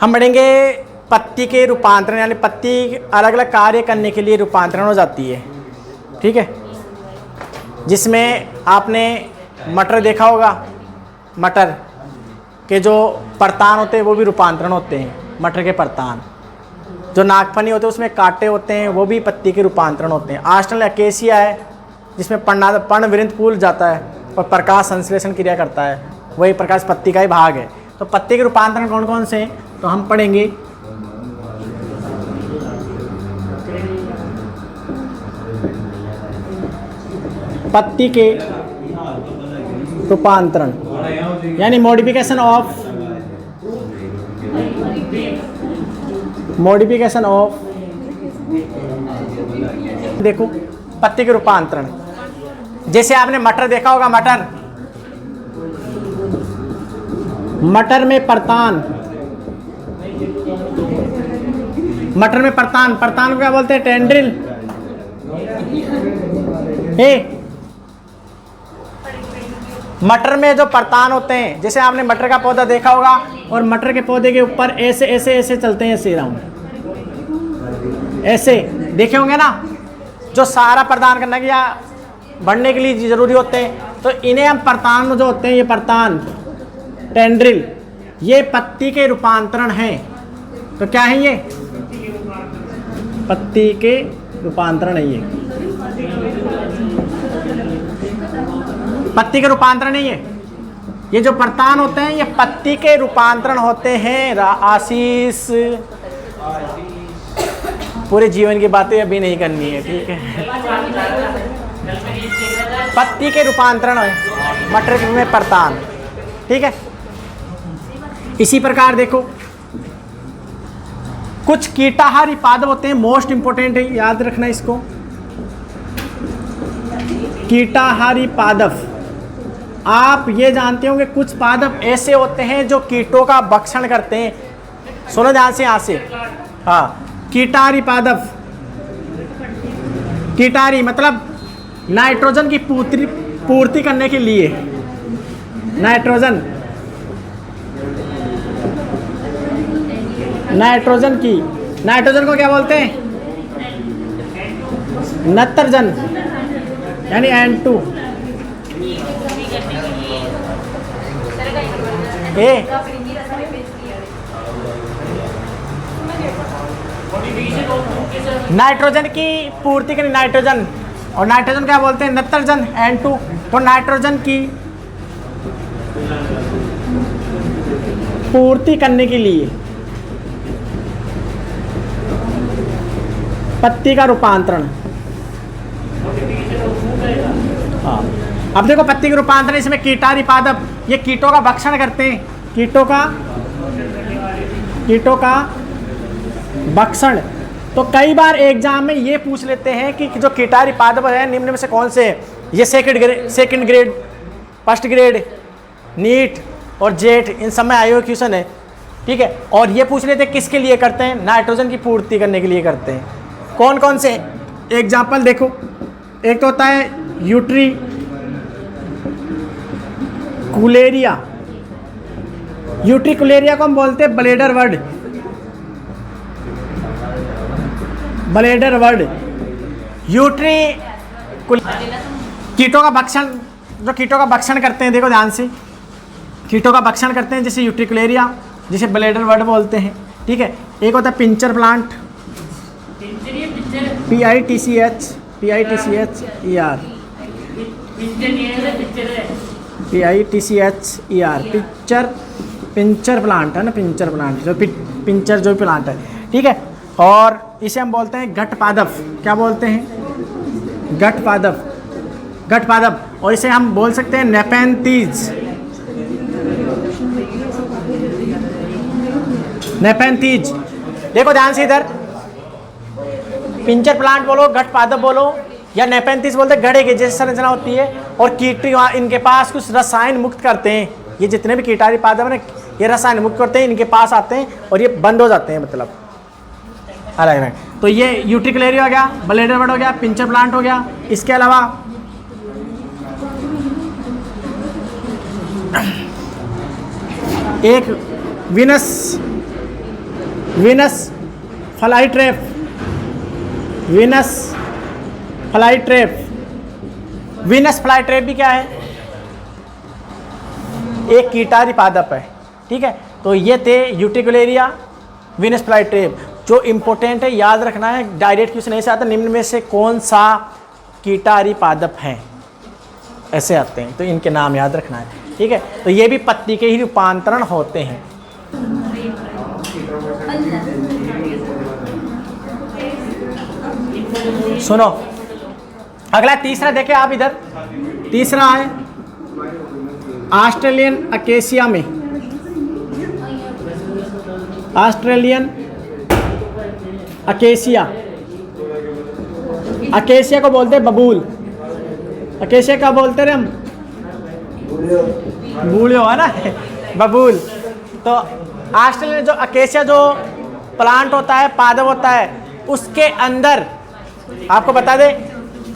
हम पढ़ेंगे पत्ती के रूपांतरण, यानी पत्ती अलग अलग कार्य करने के लिए रूपांतरण हो जाती है, ठीक है। जिसमें आपने मटर देखा होगा, मटर के जो परतान होते हैं वो भी रूपांतरण होते हैं। मटर के परतान, जो नागफनी होते हैं उसमें कांटे होते हैं, वो भी पत्ती के रूपांतरण होते हैं। आस्टल अकेसिया है जिसमें पर्णवृंत फूल जाता है और प्रकाश संश्लेषण क्रिया करता है, वही प्रकाश पत्ती का ही भाग है। तो पत्ती के रूपांतरण कौन कौन से हैं, तो हम पढ़ेंगे पत्ती के रूपांतरण, यानी मॉडिफिकेशन ऑफ देखो पत्ती के रूपांतरण। जैसे आपने मटर देखा होगा, मटर में परतान, मटर में परतान को क्या बोलते हैं, टेंड्रिल। मटर में जो परतान होते हैं, जैसे आपने मटर का पौधा देखा होगा और मटर के पौधे के ऊपर ऐसे ऐसे ऐसे चलते हैं, ऐसे राउंड ऐसे देखे होंगे ना, जो सारा प्रदान करने के या बढ़ने के लिए जरूरी होते हैं। तो इन्हें हम परतान जो होते हैं, ये परतान टेंड्रिल, ये पत्ती के रूपांतरण हैं। तो क्या है ये, पत्ती के रूपांतरण है। ये पत्ती के रूपांतरण है। ये जो परतान होते हैं ये पत्ती के रूपांतरण होते हैं। आशीष, पूरे जीवन की बातें अभी नहीं करनी है, ठीक है। पत्ती के रूपांतरण है मटर में परतान, ठीक है। इसी प्रकार देखो कुछ कीटाहारी पादप होते हैं, मोस्ट इंपोर्टेंट है, याद रखना इसको। कीटाहारी पादप, आप ये जानते होंगे कुछ पादप ऐसे होते हैं जो कीटों का भक्षण करते हैं। सुनो ध्यान से, यहाँ से, हाँ। कीटाहारी पादप, कीटाहारी मतलब नाइट्रोजन की पूर्ति करने के लिए, नाइट्रोजन को क्या बोलते हैं, नत्रजन, यानी N2। नाइट्रोजन की पूर्ति करें, नाइट्रोजन, और नाइट्रोजन क्या बोलते हैं, नत्रजन, N2। तो नाइट्रोजन की पूर्ति करने के लिए पत्ती का रूपांतरण, हाँ। अब देखो पत्ती के रूपांतरण, इसमें कीटाहारी पादप ये कीटों का भक्षण करते हैं, कीटों का भक्षण। तो कई बार एग्जाम में ये पूछ लेते हैं कि जो कीटाहारी पादप है निम्न में से कौन से हैं। ये second grade, first grade, NEET और जेट, इन सब में आयो क्वेश्चन है, ठीक है। और ये पूछ लेते हैं किसके लिए करते हैं, नाइट्रोजन की पूर्ति करने के लिए करते हैं। कौन कौन से एग्जाम्पल देखो, एक तो होता है यूट्रिकुलेरिया को हम बोलते हैं ब्लेडर वर्ड। कीटों का भक्षण, जो कीटों का भक्षण करते हैं, देखो ध्यान से, कीटों का भक्षण करते हैं, जैसे यूट्रिकुलेरिया, जिसे ब्लेडर वर्ड बोलते हैं, ठीक है। एक होता है pitcher plant, PITCHER, pitcher plant है ना, पिंचर प्लांट, जो पिंचर जो प्लांट है, ठीक है। और इसे हम बोलते हैं गट पादप, क्या बोलते हैं, गट पादप। और इसे हम बोल सकते हैं नेपेंथीज, देखो ध्यान से इधर, पिंचर प्लांट बोलो, गट पादप बोलो, या नेपेंथीज बोलते हैं, गड़े की जैसी संरचना होती है। और कीट इनके पास कुछ रसायन मुक्त करते हैं, ये जितने भी कीटाहारी पादप है ये रसायन मुक्त करते हैं, इनके पास आते हैं और ये बंद हो जाते हैं, मतलब अलग। तो ये यूट्रिकुलेरिया हो गया, ब्लेडर वर्ड हो गया, पिंचर प्लांट हो गया। इसके अलावा एक Venus Venus fly trap, Venus fly trap. Venus fly trap भी क्या है? एक कीटाहारी पादप है, ठीक है। तो ये थे यूटिकुलेरिया, वीनस फ्लाई ट्रैप। जो इम्पोर्टेंट है, याद रखना है, डायरेक्ट क्वेश्चन ऐसे आता है, निम्न में से कौन सा कीटाहारी पादप है, ऐसे आते हैं, तो इनके नाम याद रखना है, ठीक है। तो ये भी पत्ती के ही रूपांतरण होते हैं। सुनो, अगला तीसरा देखे आप इधर, तीसरा है ऑस्ट्रेलियन अकेसिया में, ऑस्ट्रेलियन अकेसिया, अकेसिया को बोलते हैं बबूल, अकेसिया क्या बोलते हैं हम, बूढ़े हो ना बबूल। तो ऑस्ट्रेलियन जो अकेसिया जो प्लांट होता है, पादप होता है, उसके अंदर आपको बता दे,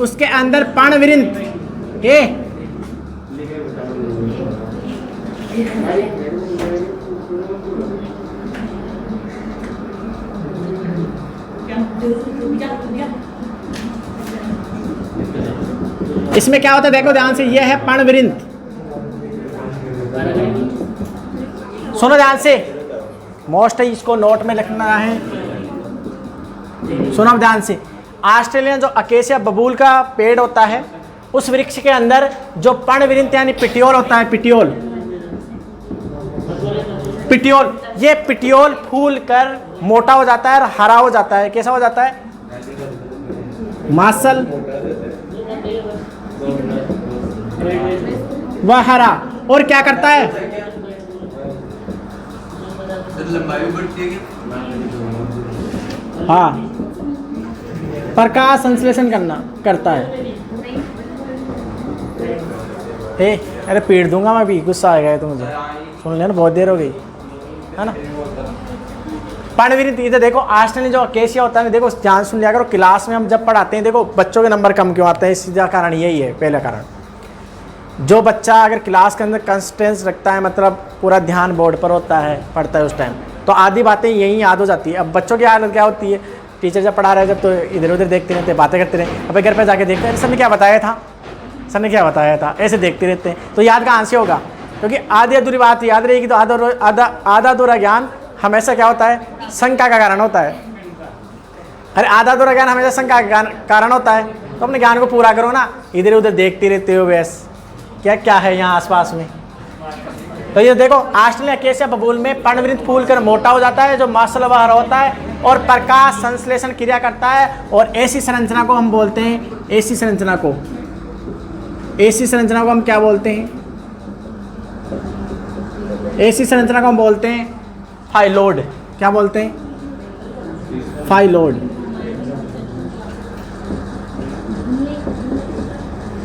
उसके अंदर पर्णवृंत ए इसमें क्या होता है देखो ध्यान से, ये है पर्णवृंत। सुनो ध्यान से, मोस्ट है, इसको नोट में लिखना है। सुनो ध्यान से, ऑस्ट्रेलियन जो अकेसिया बबूल का पेड़ होता है, उस वृक्ष के अंदर जो पर्णवृंत यानी पिटियोल होता है, पिटियोल, पिटियोल, ये पिटियोल फूल कर मोटा हो जाता है और हरा हो जाता है। कैसा हो जाता है? मासल वह हरा, और क्या करता है? हाँ, प्रकाश संश्लेषण करता है। अरे पीट दूंगा मैं भी, गुस्सा आ गया तो मुझे, सुन लेना, बहुत देर हो गई है ना। पर्णवृंत इधर देखो, ऑस्ट्रेलियन जो अकेसिया होता है, देखो ध्यान सुन लिया करो, क्लास में हम जब पढ़ाते हैं, देखो बच्चों के नंबर कम क्यों आते हैं, इसका कारण यही है, पहला कारण। जो बच्चा अगर क्लास के अंदर कंसिस्टेंस रखता है, मतलब पूरा ध्यान बोर्ड पर होता है, पढ़ता है उस टाइम, तो आधी बातें यहीं याद हो जाती है। अब बच्चों की हालत क्या होती है, टीचर जब पढ़ा रहे हैं, जब तो इधर उधर देखते रहते, बातें करते रहे, अब घर पर जाके देखते हैं सर ने क्या बताया था, सर ने क्या बताया था, ऐसे देखते रहते हैं, तो याद कहाँ से होगा? क्योंकि आधी अधूरी बात याद रहेगी, तो आधा अधूरा ज्ञान हमेशा क्या होता है? शंका का कारण होता है। अरे आधा अधूरा ज्ञान हमेशा शंका का कारण होता है, तो अपने ज्ञान को पूरा करो ना, इधर उधर देखते रहते हो बस, क्या क्या है यहाँ आसपास में। तो ये देखो, ऑस्ट्रेलियन अकेसिया बबूल में पर्णवृंत फूल कर मोटा हो जाता है, जो मासल वह हरा होता है और प्रकाश संश्लेषण क्रिया करता है, और ऐसी संरचना को हम बोलते हैं, ऐसी संरचना को, ऐसी संरचना को हम क्या बोलते हैं? ऐसी संरचना को हम बोलते हैं फाइलोड। क्या बोलते हैं? फाइलोड।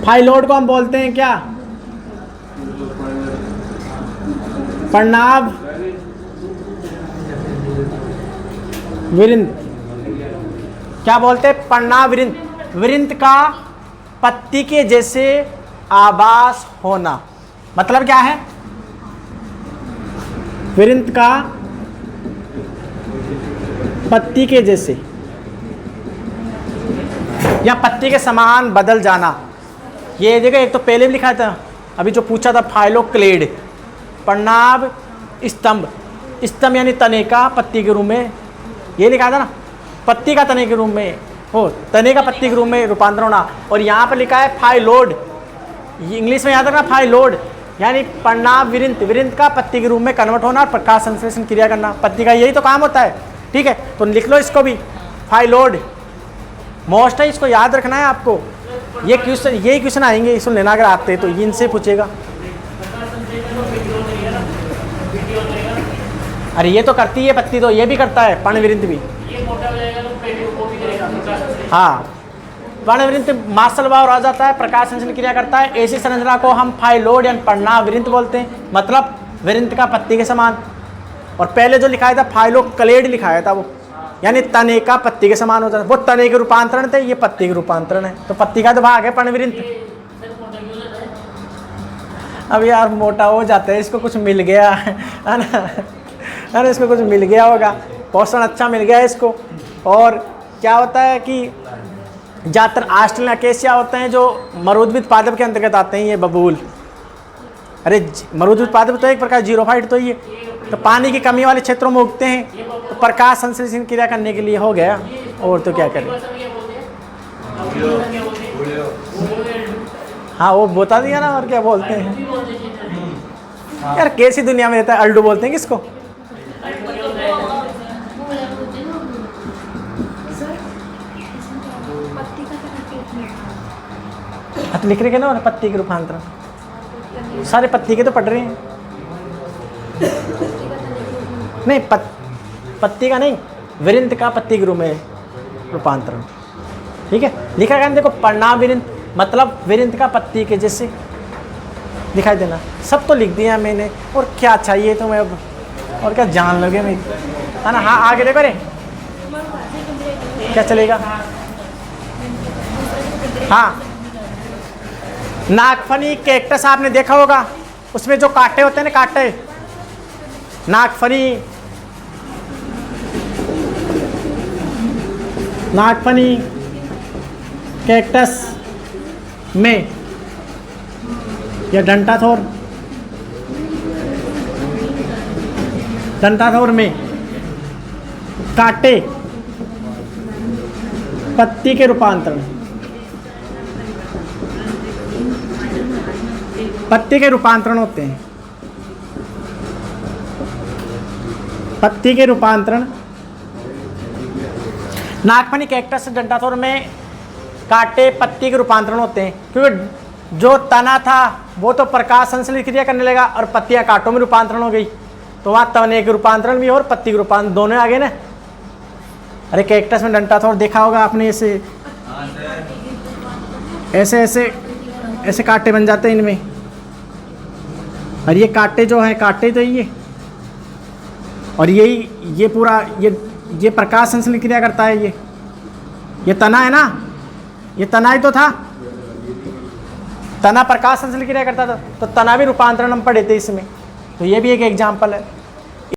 फाइलोड को हम बोलते हैं क्या? पर्णाव वृंत। क्या बोलते हैं? पर्णाव वृंत। वृंत का पत्ती के जैसे आभास होना, मतलब क्या है? वृंत का पत्ती के जैसे या पत्ती के समान बदल जाना। ये देखो, एक तो पहले भी लिखा था, अभी जो पूछा था फाइलोक्लेड, पर्णाव स्तंभ, स्तंभ यानी तने का पत्ती के रूप में, ये लिखा था ना, पत्ती का तने के रूप में हो, तने का पत्ती के रूप में रूपांतरण होना। और यहाँ पर लिखा है फाइलोड, इंग्लिश में याद रखना, फाइलोड यानी पर्णाव वृंत, वृंत का पत्ती के रूप में कन्वर्ट होना और प्रकाश संश्लेषण क्रिया करना। पत्ती का यही तो काम होता है, ठीक है। तो लिख लो इसको भी, फाइलोड मोस्ट है, इसको याद रखना है आपको। ये क्वेश्चन, यही क्वेश्चन आएंगे, सुन लेना अगर आते हैं तो, इनसे पूछेगा। अरे ये तो करती है पत्ती, तो ये भी करता है, पर्णवृंत भी। हाँ, पर्णवृंत मासल भाव रह जाता है, प्रकाश संश्लेषण क्रिया करता है। ऐसी संरचना को हम फाइलोड या पर्णाव वृंत बोलते हैं, मतलब वृंत का पत्ती के समान। और पहले जो लिखाया था फाइलोक्लेड लिखाया था, वो यानी तने का पत्ती के समान होता है, वो तने के रूपांतरण थे, ये पत्ती के रूपांतरण है। तो पत्ती का तो भाग है पर्णवृंत। अब यार मोटा हो जाता है, इसको कुछ मिल गया है ना, अरे इसको कुछ मिल गया होगा, पोषण अच्छा मिल गया है इसको। और क्या होता है कि ज़्यादातर ऑस्ट्रेलियन अकेसिया होते हैं जो मरुद्भिद पादप के अंतर्गत आते हैं, ये बबूल। अरे मरुद्भिद पादप तो एक प्रकार जीरोफाइट तो ही है, तो पानी की कमी वाले क्षेत्रों में उगते हैं, तो प्रकाश संश्लेषण क्रिया करने के लिए हो गया, और तो क्या करें। हाँ वो बता दिया ना, और क्या बोलते हैं यार, कैसी दुनिया में रहता है, अल्डू बोलते हैं किसको। तो लिख रहे के ना पत्ती के रूपांतरण, सारे पत्ती के तो पढ़ रहे हैं। नहीं पत्ती का नहीं, विरिंत का पत्ती के रूप में रूपांतरण, ठीक है। लिखा गया देखो, परिणाम विरिंत मतलब विरिंत का पत्ती के जैसे दिखाई देना। सब तो लिख दिया मैंने, और क्या चाहिए तुम्हें अब, और क्या जान लोगे मैं, है ना। हाँ आगे देखो रे, क्या चलेगा। हाँ नागफनी कैक्टस आपने देखा होगा, उसमें जो कांटे होते हैं ना, कांटे, नागफनी कैक्टस में या डंटाथोर में कांटे पत्ती के रूपांतरण, पत्ती के रूपांतरण होते हैं। पत्ती के रूपांतरण नागफनी कैक्टस डंटाथोर में कांटे पत्ती के रूपांतरण होते हैं, क्योंकि जो तना था वो तो प्रकाश संश्लेषण क्रिया करने लगा और पत्तियां कांटों में रूपांतरण हो गई, तो वहाँ तने के रूपांतरण भी और पत्ती के रूपांतरण दोनों आ गए ना। अरे कैक्टस में डंटाथोर देखा होगा आपने, ऐसे कांटे बन जाते हैं इनमें, और ये कांटे जो है कांटे तो ये, और ये पूरा ये प्रकाश संश्लेषण क्रिया करता है। ये तना है ना, ये तना ही तो था, तना प्रकाश संश्लेषण क्रिया करता था, तो तना भी रूपांतरण हम पढ़े थे इसमें, तो ये भी एक एग्जाम्पल है।